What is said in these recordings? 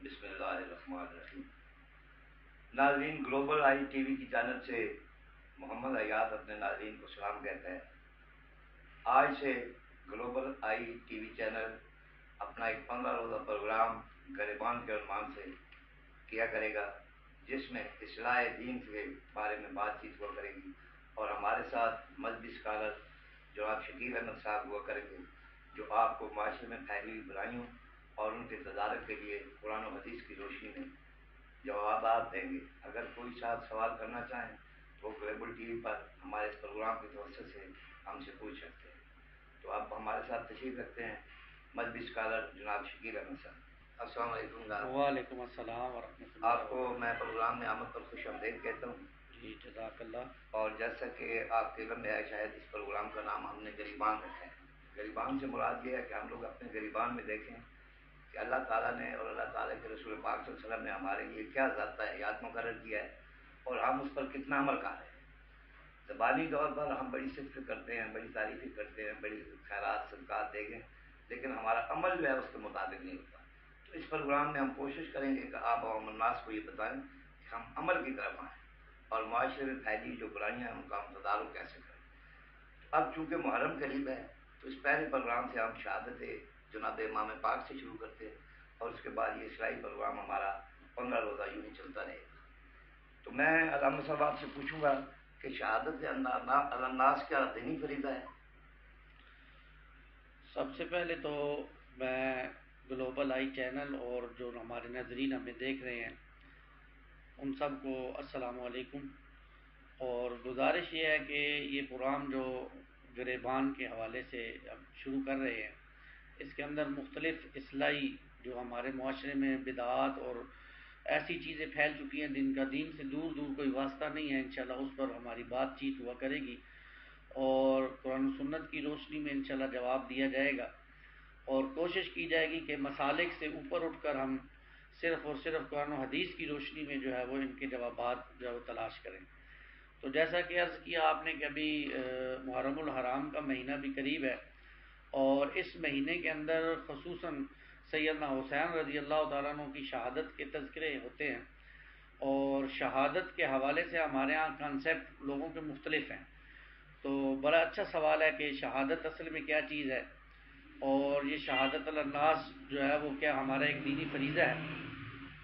بسم اللہ الرحمن الرحیم۔ ناظرین، گلوبل آئی ٹی وی کی جانب سے محمد عیاض اپنے ناظرین کو سلام کہتا ہے۔ آج سے global I T V channel اپنا ایک 15 روزہ پروگرام غریبان کے عنوان سے کیا کرے گا، جس میں اصلاح دین کے بارے میں بات چیت ہوا کرے گی، اور ہمارے ساتھ مذہبی اسکالر جناب شکیل احمد صاحب ہوا کریں گے، جو آپ کو معاشرے میں پھیلی ہوئی برائیوں اور ان کے تدارک کے لیے قرآن و حدیث کی روشنی میں جوابات دیں گے۔ اگر کوئی صاحب سوال کرنا چاہیں تو گلوبل ٹی وی پر ہمارے اس پروگرام کے توسط سے ہم سے پوچھ سکتے ہیں۔ تو اب ہمارے ساتھ تشریف رکھتے ہیں مذہبی اسکالر جناب شکیل احمد صاحب۔ السلام علیکم جناب۔ وعلیکم السلام ورحمۃ اللہ۔ آپ کو میں پروگرام میں آمد پر خوش آمدید کہتا ہوں۔ جی جزاک اللہ۔ اور جیسا کہ آپ کے علم میں ہے، شاید اس پروگرام کا نام ہم نے غریبان رکھا ہے۔ غریبان سے مراد یہ ہے کہ ہم لوگ اپنے غریبان میں دیکھیں کہ اللہ تعالیٰ نے اور اللہ تعالیٰ کے رسول پاک صلی اللہ علیہ وسلم نے ہمارے لیے کیا ضابطہ حیات مقرر کیا ہے، اور ہم اس پر کتنا عمل کر رہے ہیں۔ زبانی طور پر ہم بڑی صدق کرتے ہیں، بڑی تعریفیں کرتے ہیں، بڑی خیرات صدقات دیں گے، لیکن ہمارا عمل جو ہے اس کے مطابق نہیں ہوتا۔ تو اس پروگرام میں ہم کوشش کریں گے کہ آپ عوام الناس کو یہ بتائیں کہ ہم عمل کی طرف آئیں اور معاشرے میں پھیلی جو برائیاں ہیں ان کا ہم تدارک کیسے کریں۔ اب چونکہ محرم قریب ہے تو اس پہلے پروگرام سے ہم شہادت جناب امام پاک سے شروع کرتے ہیں، اور اس کے بعد یہ اصلاحی پروگرام ہمارا 15 روزہ یوں ہی چلتا رہے گا۔ تو میں علامہ صاحب آپ سے پوچھوں گا کہ شہادت الناس کیا دینی فریضہ ہے؟ سب سے پہلے تو میں گلوبل آئی چینل اور جو ہمارے ناظرین ہمیں دیکھ رہے ہیں ان سب کو السلام علیکم، اور گزارش یہ ہے کہ یہ پروگرام جو گریبان کے حوالے سے اب شروع کر رہے ہیں، اس کے اندر مختلف اصلاحی جو ہمارے معاشرے میں بدعات اور ایسی چیزیں پھیل چکی ہیں جن کا دین سے دور دور کوئی واسطہ نہیں ہے، انشاءاللہ اس پر ہماری بات چیت ہوا کرے گی، اور قرآن و سنت کی روشنی میں انشاءاللہ جواب دیا جائے گا، اور کوشش کی جائے گی کہ مسالک سے اوپر اٹھ کر ہم صرف اور صرف قرآن و حدیث کی روشنی میں جو ہے وہ ان کے جوابات جو ہے وہ تلاش کریں۔ تو جیسا کہ عرض کیا آپ نے کہ ابھی محرم الحرام کا مہینہ بھی قریب ہے، اور اس مہینے کے اندر خصوصاً سیدنا حسین رضی اللہ تعالیٰ عنہ کی شہادت کے تذکرے ہوتے ہیں، اور شہادت کے حوالے سے ہمارے ہاں کانسیپٹ لوگوں کے مختلف ہیں۔ تو بڑا اچھا سوال ہے کہ شہادت اصل میں کیا چیز ہے، اور یہ شہادت الناس جو ہے وہ کیا ہمارا ایک دینی فریضہ ہے۔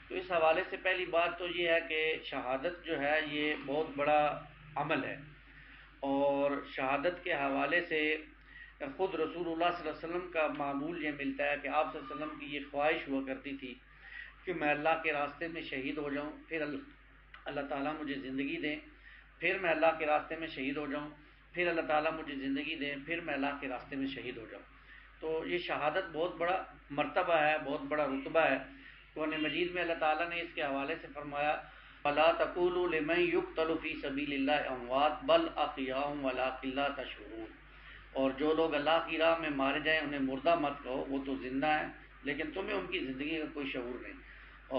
تو اس حوالے سے پہلی بات تو یہ ہے کہ شہادت جو ہے یہ بہت بڑا عمل ہے، اور شہادت کے حوالے سے خود رسول اللہ صلی اللہ علیہ وسلم کا معمول یہ ملتا ہے کہ آپ صلی اللہ علیہ وسلم کی یہ خواہش ہوا کرتی تھی کہ میں اللہ کے راستے میں شہید ہو جاؤں، پھر اللہ تعالیٰ مجھے زندگی دیں، پھر میں اللہ کے راستے میں شہید ہو جاؤں، پھر اللہ تعالیٰ مجھے زندگی دیں، پھر میں اللہ کے راستے میں شہید ہو جاؤں۔ تو یہ شہادت بہت بڑا مرتبہ ہے، بہت بڑا رتبہ ہے۔ قرآن مجید میں اللہ تعالیٰ نے اس کے حوالے سے فرمایا فَلَا تَقُولُوا لِمَن يُقْتَلُ فِي سَبِيلِ اللَّهِ أَمْوَاتٌ بَلْ أَحْيَاءٌ وَلَٰكِن لَّا تَشْعُرُونَ، اور جو لوگ اللہ کی راہ میں مارے جائیں انہیں مردہ مت کہو، وہ تو زندہ ہیں لیکن تمہیں ان کی زندگی کا کوئی شعور نہیں۔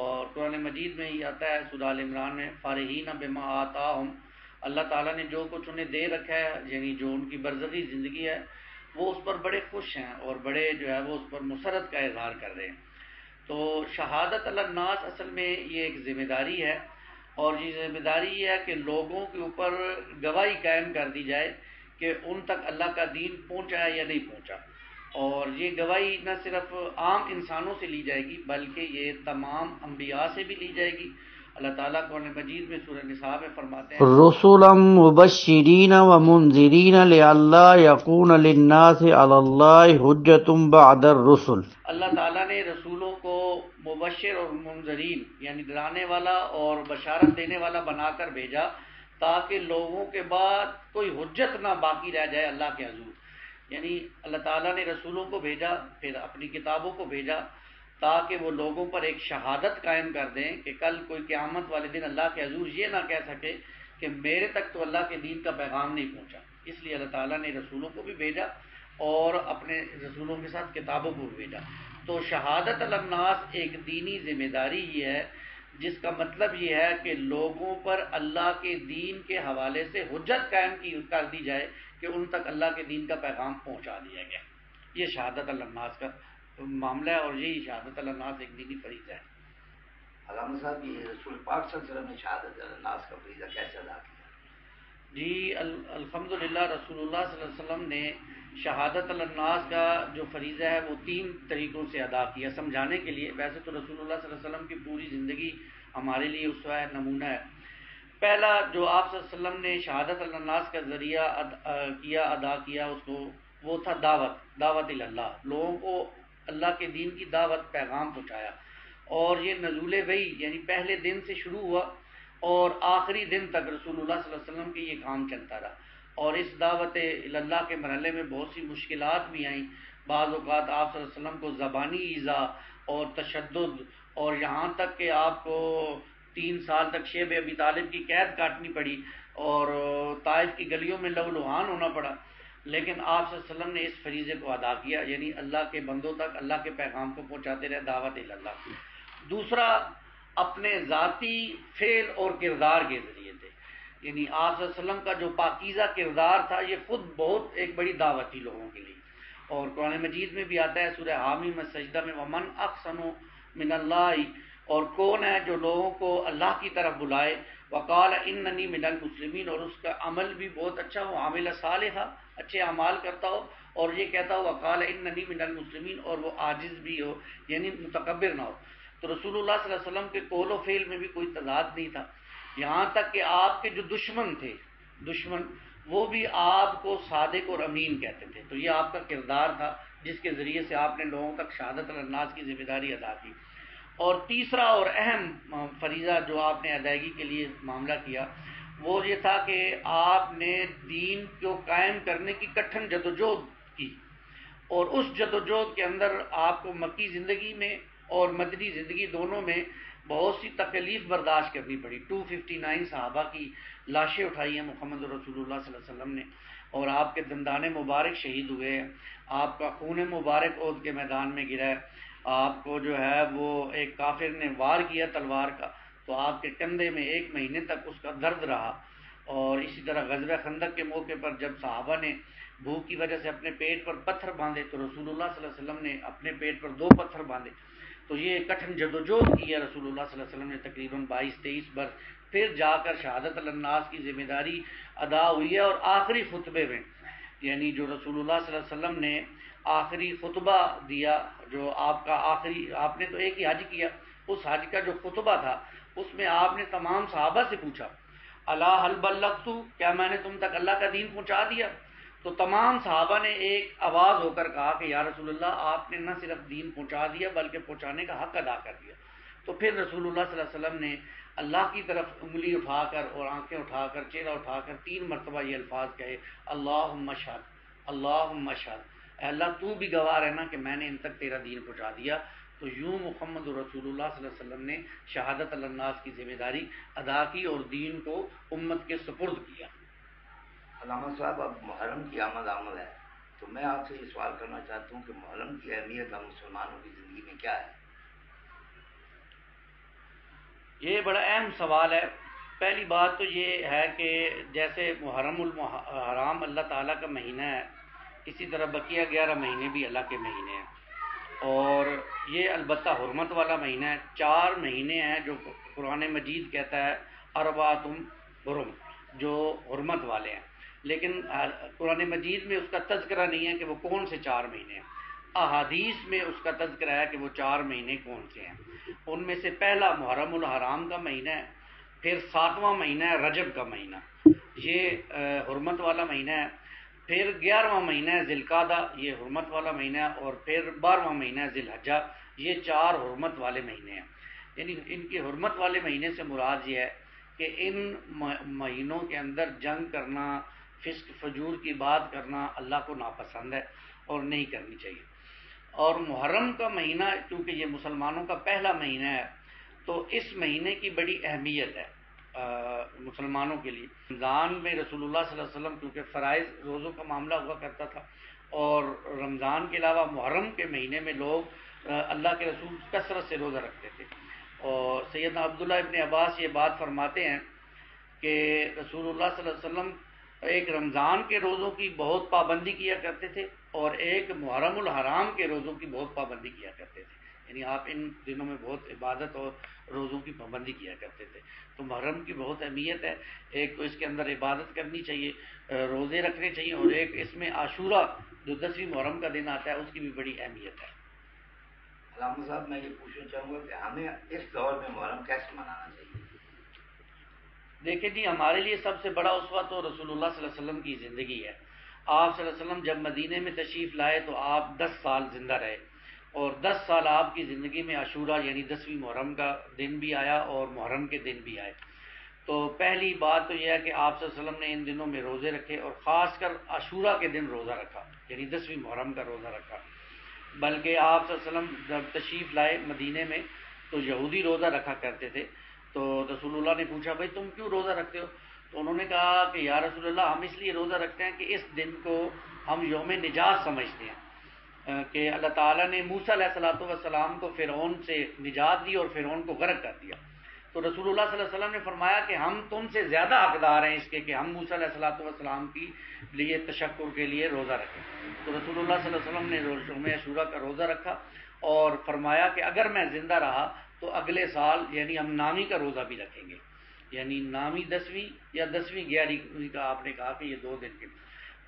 اور قرآن مجید میں یہ آتا ہے سورہ آل عمران میں فارحین بما آتاہم، اللہ تعالیٰ نے جو کچھ انہیں دے رکھا ہے، یعنی جو ان کی برزخی زندگی ہے، وہ اس پر بڑے خوش ہیں اور بڑے جو ہے وہ اس پر مسرت کا اظہار کر رہے ہیں۔ تو شہادت الناس اصل میں یہ ایک ذمہ داری ہے، اور یہ ذمہ داری یہ ہے کہ لوگوں کے اوپر گواہی قائم کر دی جائے کہ ان تک اللہ کا دین پہنچا ہے یا نہیں پہنچا، اور یہ گواہی نہ صرف عام انسانوں سے لی جائے گی بلکہ یہ تمام انبیاء سے بھی لی جائے گی۔ اللہ تعالیٰ قرآن مجید میں سورہ نساء میں فرماتے ہیں رسلا مبشرین ومنذرین لئلا یکون للناس علی اللہ حجۃ بعد الرسل۔ اللہ تعالیٰ نے رسولوں کو مبشر اور منذرین یعنی ڈرانے والا اور بشارت دینے والا بنا کر بھیجا تاکہ لوگوں کے بعد کوئی حجت نہ باقی رہ جائے اللہ کے حضور۔ یعنی اللہ تعالیٰ نے رسولوں کو بھیجا، پھر اپنی کتابوں کو بھیجا تاکہ وہ لوگوں پر ایک شہادت قائم کر دیں کہ کل کوئی قیامت والے دن اللہ کے حضور یہ نہ کہہ سکے کہ میرے تک تو اللہ کے دین کا پیغام نہیں پہنچا۔ اس لیے اللہ تعالیٰ نے رسولوں کو بھی بھیجا اور اپنے رسولوں کے ساتھ کتابوں کو بھی بھیجا۔ تو شہادت الناس ایک دینی ذمہ داری یہ ہے جس کا مطلب یہ ہے کہ لوگوں پر اللہ کے دین کے حوالے سے حجت قائم کر دی جائے کہ ان تک اللہ کے دین کا پیغام پہنچا دیا گیا۔ یہ شہادت الناس کا معاملہ ہے، اور یہی شہادت الناس ایک دینی فریضہ ہے۔ علامہ صاحب یہ رسول پاک صلی اللہ علیہ وسلم نے شہادت الناس کا فریضہ کیسے ادا کیا؟ جی الحمدللہ رسول اللہ صلی اللہ علیہ وسلم نے شہادت الناس کا جو فریضہ ہے وہ 3 طریقوں سے ادا کیا سمجھانے کے لیے. ویسے تو رسول اللہ صلی اللہ علیہ وسلم کی پوری زندگی ہمارے لیے اسوہ ہے، نمونہ ہے. پہلا جو آپ صلی اللہ علیہ وسلم نے شہادت الناس کا ذریعہ ادا کیا اس کو، وہ تھا دعوت اللہ، لوگوں کو اللہ کے دین کی دعوت پیغام پہنچایا. اور یہ نزول وحی یعنی پہلے دن سے شروع ہوا اور آخری دن تک رسول اللہ صلی اللہ علیہ وسلم کے یہ کام چلتا رہا. اور اس دعوت اللہ کے مرحلے میں بہت سی مشکلات بھی آئیں. بعض اوقات آپ صلی اللہ علیہ وسلم کو زبانی ایذا اور تشدد، اور یہاں تک کہ آپ کو 3 سال تک شیب ابی طالب کی قید کاٹنی پڑی اور طائف کی گلیوں میں لہو لہان ہونا پڑا. لیکن آپ صلی اللہ علیہ وسلم نے اس فریضے کو ادا کیا، یعنی اللہ کے بندوں تک اللہ کے پیغام کو پہنچاتے رہے، دعوت اللہ. دوسرا اپنے ذاتی فعل اور کردار کے ذریعے تھے، یعنی آپ صلی اللہ علیہ وسلم کا جو پاکیزہ کردار تھا یہ خود بہت ایک بڑی دعوت تھی لوگوں کے لیے. اور قرآن مجید میں بھی آتا ہے سورہ حامی میں سجدہ میں ومن احسن من اللہ، اور کون ہے جو لوگوں کو اللہ کی طرف بلائے، وقال اننی من المسلمین، اور اس کا عمل بھی بہت اچھا ہو، عامل صالحہ، اچھے اعمال کرتا ہو، اور یہ کہتا ہو وقال اننی من المسلمین، اور وہ عاجز بھی ہو یعنی متکبر نہ ہو. تو رسول اللہ صلی اللہ علیہ وسلم کے قول و فعل میں بھی کوئی تضاد نہیں تھا. یہاں تک کہ آپ کے جو دشمن تھے، وہ بھی آپ کو صادق اور امین کہتے تھے. تو یہ آپ کا کردار تھا جس کے ذریعے سے آپ نے لوگوں تک شہادت الناس کی ذمہ داری ادا کی. اور تیسرا اور اہم فریضہ جو آپ نے ادائیگی کے لیے معاملہ کیا وہ یہ تھا کہ آپ نے دین کو قائم کرنے کی کٹھن جدوجہد کی. اور اس جدوجہد کے اندر آپ کو مکی زندگی میں اور مدنی زندگی دونوں میں بہت سی تکلیف برداشت کرنی پڑی. 259 صحابہ کی لاشیں اٹھائی ہیں محمد رسول اللہ صلی اللہ علیہ وسلم نے، اور آپ کے دندان مبارک شہید ہوئے ہیں، آپ کا خون مبارک احد کے میدان میں گرا ہے، آپ کو جو ہے وہ ایک کافر نے وار کیا تلوار کا تو آپ کے کندھے میں 1 مہینے تک اس کا درد رہا. اور اسی طرح غزوہ خندق کے موقع پر جب صحابہ نے بھوک کی وجہ سے اپنے پیٹ پر پتھر باندھے تو رسول اللہ صلی اللہ علیہ وسلم نے اپنے پیٹ پر 2 پتھر باندھے. تو یہ کٹھن جدوجہد کی ہے رسول اللہ صلی اللہ علیہ وسلم نے تقریباً 22-23 برس، پھر جا کر شہادت الناس کی ذمہ داری ادا ہوئی ہے. اور آخری خطبے میں، یعنی جو رسول اللہ صلی اللہ علیہ وسلم نے آخری خطبہ دیا، جو آپ کا آپ نے تو ایک ہی حج کیا، اس حج کا جو خطبہ تھا اس میں آپ نے تمام صحابہ سے پوچھا الا هل بلغت، کیا میں نے تم تک اللہ کا دین پہنچا دیا؟ تو تمام صحابہ نے ایک آواز ہو کر کہا کہ یا رسول اللہ آپ نے نہ صرف دین پہنچا دیا بلکہ پہنچانے کا حق ادا کر دیا. تو پھر رسول اللہ صلی اللہ علیہ وسلم نے اللہ کی طرف انگلی اٹھا کر اور آنکھیں اٹھا کر چہرہ اٹھا کر 3 مرتبہ یہ الفاظ کہے اللہم اشہد، اللہم اشہد، اے اللہ تو بھی گواہ رہنا کہ میں نے ان تک تیرا دین پہنچا دیا. تو یوں محمد رسول اللہ صلی اللہ علیہ وسلم نے شہادت الناس کی ذمہ داری ادا کی اور دین کو امت کے سپرد کیا. علامہ صاحب اب محرم کی آمد ہے، تو میں آپ سے یہ سوال کرنا چاہتا ہوں کہ محرم کی اہمیت ہم مسلمانوں کی زندگی میں کیا ہے؟ یہ بڑا اہم سوال ہے. پہلی بات تو یہ ہے کہ جیسے محرم الحرام اللہ تعالیٰ کا مہینہ ہے، اسی طرح بقیہ 11 مہینے بھی اللہ کے مہینے ہیں، اور یہ البتہ حرمت والا مہینہ ہے. 4 مہینے ہیں جو قرآن مجید کہتا ہے اربعۃ حرم، جو حرمت والے ہیں، لیکن قرآن مجید میں اس کا تذکرہ نہیں ہے کہ وہ کون سے 4 مہینے ہیں. احادیث میں اس کا تذکرہ ہے کہ وہ 4 مہینے کون سے ہیں. ان میں سے پہلا محرم الحرام کا مہینہ ہے، پھر 7واں مہینہ ہے رجب کا مہینہ، یہ حرمت والا مہینہ ہے. پھر 11واں مہینہ ہے ذی القعدہ، یہ حرمت والا مہینہ ہے، اور پھر 12واں مہینہ ہے ذی الحجہ، یہ 4 حرمت والے مہینے ہیں. یعنی ان کی حرمت والے مہینے سے مراد یہ ہے کہ ان مہینوں کے اندر جنگ کرنا، فسق فجور کی بات کرنا اللہ کو ناپسند ہے اور نہیں کرنی چاہیے. اور محرم کا مہینہ کیونکہ یہ مسلمانوں کا پہلا مہینہ ہے تو اس مہینے کی بڑی اہمیت ہے مسلمانوں کے لیے. رمضان میں رسول اللہ صلی اللہ علیہ وسلم کیونکہ فرائض روزوں کا معاملہ ہوا کرتا تھا، اور رمضان کے علاوہ محرم کے مہینے میں لوگ اللہ کے رسول کثرت سے روزہ رکھتے تھے. اور سیدنا عبداللہ ابن عباس یہ بات فرماتے ہیں کہ رسول اللہ صلی اللہ علیہ وسلم ایک رمضان کے روزوں کی بہت پابندی کیا کرتے تھے اور ایک محرم الحرام کے روزوں کی بہت پابندی کیا کرتے تھے. یعنی آپ ان دنوں میں بہت عبادت اور روزوں کی پابندی کیا کرتے تھے. تو محرم کی بہت اہمیت ہے. ایک تو اس کے اندر عبادت کرنی چاہیے, روزے رکھنے چاہیے, اور ایک اس میں عاشورہ جو 10ویں محرم کا دن آتا ہے اس کی بھی بڑی اہمیت ہے. علامہ صاحب میں یہ پوچھنا چاہوں گا کہ ہمیں اس دور میں محرم کیسے منانا چاہیے؟ دیکھیں جی, ہمارے لیے سب سے بڑا اسوہ تو رسول اللہ صلی اللہ علیہ وسلم کی زندگی ہے. آپ صلی اللہ علیہ وسلم جب مدینے میں تشریف لائے تو آپ 10 سال زندہ رہے, اور 10 سال آپ کی زندگی میں عاشورہ یعنی 10ویں محرم کا دن بھی آیا اور محرم کے دن بھی آئے. تو پہلی بات تو یہ ہے کہ آپ صلی اللہ علیہ وسلم نے ان دنوں میں روزے رکھے, اور خاص کر عاشورہ کے دن روزہ رکھا, یعنی 10ویں محرم کا روزہ رکھا. بلکہ آپ صلی اللہ علیہ وسلم جب تشریف لائے مدینے میں تو یہودی روزہ رکھا کرتے تھے. تو رسول اللہ نے پوچھا بھائی تم کیوں روزہ رکھتے ہو؟ تو انہوں نے کہا کہ یا رسول اللہ ہم اس لیے روزہ رکھتے ہیں کہ اس دن کو ہم یوم نجات سمجھتے ہیں, کہ اللہ تعالیٰ نے موسیٰ علیہ السلام کو فرعون سے نجات دی اور فرعون کو غرق کر دیا. تو رسول اللہ صلی اللہ علیہ وسلم نے فرمایا کہ ہم تم سے زیادہ حقدار ہیں اس کے کہ ہم موسیٰ علیہ السلام کی لیے تشکر کے لیے روزہ رکھیں. تو رسول اللہ صلی اللہ علیہ وسلم نے یوم عاشورہ کا روزہ رکھا اور فرمایا کہ اگر میں زندہ رہا تو اگلے سال یعنی ہم نامی کا روزہ بھی رکھیں گے, یعنی نامی 10ویں یا 10ویں 11ویں کا آپ نے کہا کہ یہ 2 دن کے.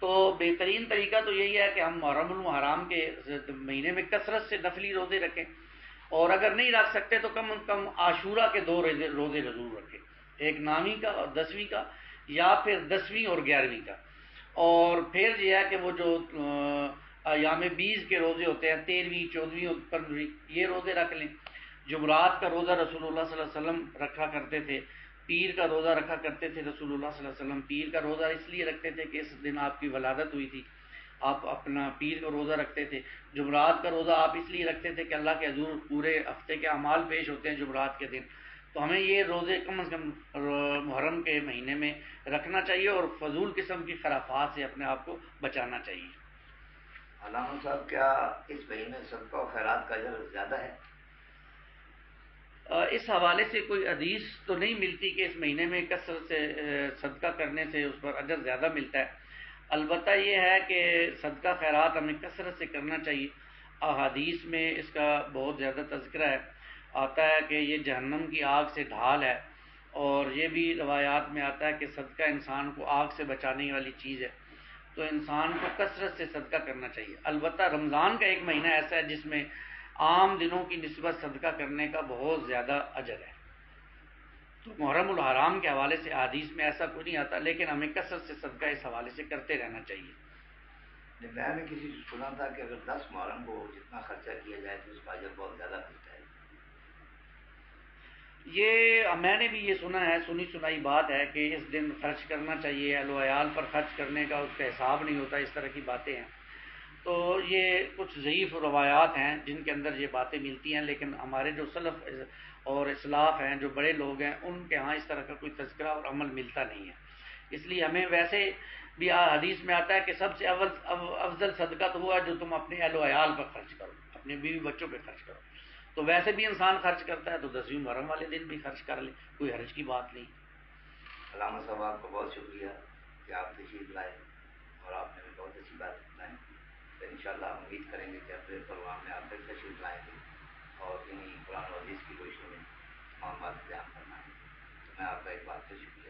تو بہترین طریقہ تو یہی ہے کہ ہم محرم المحرام کے مہینے میں کثرت سے نفلی روزے رکھیں, اور اگر نہیں رکھ سکتے تو کم از کم عاشورہ کے 2 روزے ضرور رکھیں, ایک نامی کا اور 10ویں کا, یا پھر 10ویں اور 11ویں کا. اور پھر یہ ہے کہ وہ جو ایام 20 کے روزے ہوتے ہیں 13ویں 14ویں اور 15ویں یہ روزے رکھ لیں. جمعرات کا روزہ رسول اللہ صلی اللہ علیہ وسلم رکھا کرتے تھے, پیر کا روزہ رکھا کرتے تھے رسول اللہ صلی اللہ علیہ وسلم. پیر کا روزہ اس لیے رکھتے تھے کہ اس دن آپ کی ولادت ہوئی تھی, آپ اپنا پیر کا روزہ رکھتے تھے. جمعرات کا روزہ آپ اس لیے رکھتے تھے کہ اللہ کے حضور پورے ہفتے کے اعمال پیش ہوتے ہیں جمعرات کے دن. تو ہمیں یہ روزے کم از کم محرم کے مہینے میں رکھنا چاہیے اور فضول قسم کی خرافات سے اپنے آپ کو بچانا چاہیے. علامہ صاحب کیا اس مہینے صدقہ و خیرات کا اجر زیادہ ہے؟ اس حوالے سے کوئی حدیث تو نہیں ملتی کہ اس مہینے میں کثرت سے صدقہ کرنے سے اس پر اجر زیادہ ملتا ہے. البتہ یہ ہے کہ صدقہ خیرات ہمیں کثرت سے کرنا چاہیے. احادیث میں اس کا بہت زیادہ تذکرہ ہے, آتا ہے کہ یہ جہنم کی آگ سے ڈھال ہے, اور یہ بھی روایات میں آتا ہے کہ صدقہ انسان کو آگ سے بچانے والی چیز ہے. تو انسان کو کثرت سے صدقہ کرنا چاہیے. البتہ رمضان کا ایک مہینہ ایسا ہے جس میں عام دنوں کی نسبت صدقہ کرنے کا بہت زیادہ اجر ہے. تو محرم الحرام کے حوالے سے حدیث میں ایسا کوئی نہیں آتا, لیکن ہمیں کثرت سے صدقہ اس حوالے سے کرتے رہنا چاہیے. میں نے کسی سے سنا تھا کہ اگر 10 محرم کو جتنا خرچہ کیا جائے تو اس کا اجر بہت زیادہ ملتا ہے. یہ میں نے بھی یہ سنا ہے, سنی سنائی بات ہے کہ اس دن خرچ کرنا چاہیے, اہل و عیال پر خرچ کرنے کا اس کا حساب نہیں ہوتا, اس طرح کی باتیں ہیں. تو یہ کچھ ضعیف روایات ہیں جن کے اندر یہ باتیں ملتی ہیں, لیکن ہمارے جو سلف اور اسلاف ہیں, جو بڑے لوگ ہیں, ان کے ہاں اس طرح کا کوئی تذکرہ اور عمل ملتا نہیں ہے. اس لیے ہمیں ویسے بھی حدیث میں آتا ہے کہ سب سے افضل صدقہ تو ہوا جو تم اپنے اہل و عیال پر خرچ کرو, اپنے بیوی بچوں پہ خرچ کرو. تو ویسے بھی انسان خرچ کرتا ہے تو 10ویں محرم والے دن بھی خرچ کر لے, کوئی حرج کی بات نہیں. علامہ صاحب آپ کو بہت شکریہ کہ آپ تشریف لائے اور آپ نے بھی بہت اچھی بات بتائی. انشاءاللہ ہم امید کریں گے کہ اپنے پروگرام میں آپ پھر تشریف لائیں گے اور انہیں قرآن و حدیث کی روشنی میں معلومات بیان کرنا ہے. میں آپ کا ایک بات سے شکریہ.